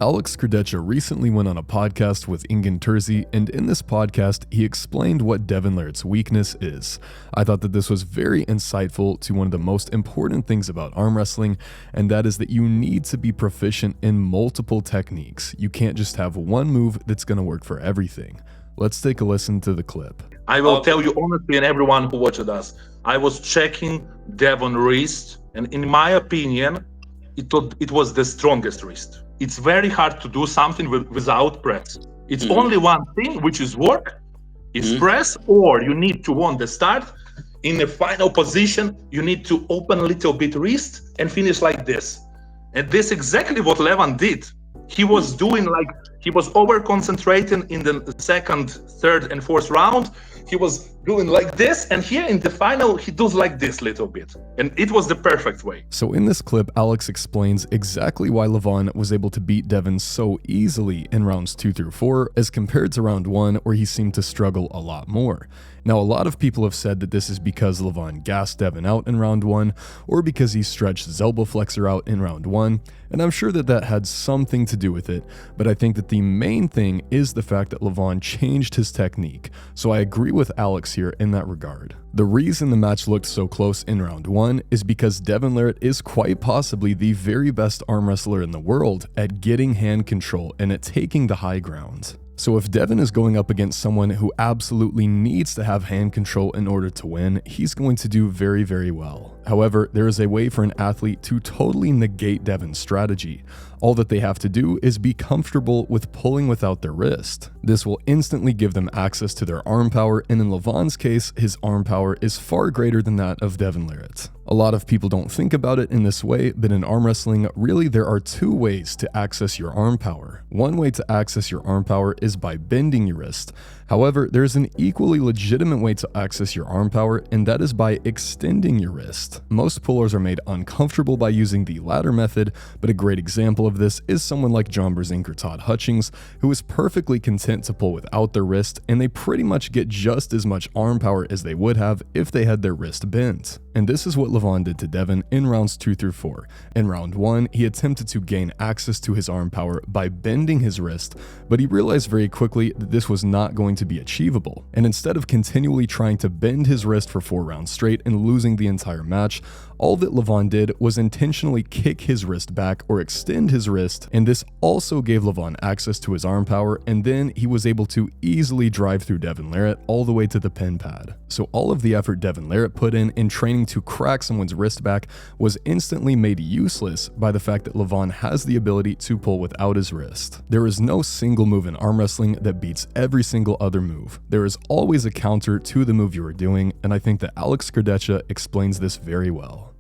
Alex KURDECHA recently went on a podcast with Ingen Terzi, and in this podcast, he explained what Devon LARRATT's weakness is. I thought that this was very insightful to one of the most important things about arm wrestling, and that is that you need to be proficient in multiple techniques. You can't just have one move that's going to work for everything. Let's take a listen to the clip. I will tell you honestly, and everyone who watched us, I was checking Devon wrist, and in my opinion, it was the strongest wrist. It's very hard to do something without press. It's only one thing, which is work, is press, or you need to on the start, in the final position, you need to open a little bit wrist and finish like this. And this is exactly what Levan did. He was doing he was over-concentrating in the second, third, and fourth round. He was doing like this, and here in the final, he does like this little bit. And it was the perfect way. So in this clip, Alex explains exactly why Levon was able to beat Devon so easily in rounds 2 through 4 as compared to round 1, where he seemed to struggle a lot more. Now, a lot of people have said that this is because Levon gassed Devon out in round 1, or because he stretched his elbow flexor out in round 1, and I'm sure that that had something to do with it, but I think that the main thing is the fact that Levon changed his technique, so I agree with Alex here in that regard. The reason the match looked so close in round 1 is because Devon LARRATT is quite possibly the very best arm wrestler in the world at getting hand control and at taking the high ground. So if Devon is going up against someone who absolutely needs to have hand control in order to win, he's going to do very, very well. However, there is a way for an athlete to totally negate Devon's strategy. All that they have to do is be comfortable with pulling without their wrist. This will instantly give them access to their arm power, and in Levon's case, his arm power is far greater than that of Devon LARRATT. A lot of people don't think about it in this way, but in arm wrestling, really there are two ways to access your arm power. One way to access your arm power is by bending your wrist. However, there is an equally legitimate way to access your arm power, and that is by extending your wrist. Most pullers are made uncomfortable by using the latter method, but a great example of this is someone like Brzenk or Todd Hutchings, who is perfectly content to pull without their wrist, and they pretty much get just as much arm power as they would have if they had their wrist bent. And this is what Levon did to Devon in rounds 2 through 4. In round 1, he attempted to gain access to his arm power by bending his wrist, but he realized very quickly that this was not going to be achievable. And instead of continually trying to bend his wrist for 4 rounds straight and losing the entire match, all that Levon did was intentionally kick his wrist back or extend his wrist, and this also gave Levon access to his arm power, and then he was able to easily drive through Devon LARRATT all the way to the pin pad. So all of the effort Devon LARRATT put in training to crack someone's wrist back was instantly made useless by the fact that Levon has the ability to pull without his wrist. There is no single move in arm wrestling that beats every single other move. There is always a counter to the move you are doing, and I think that Alex KURDECHA explains this very well.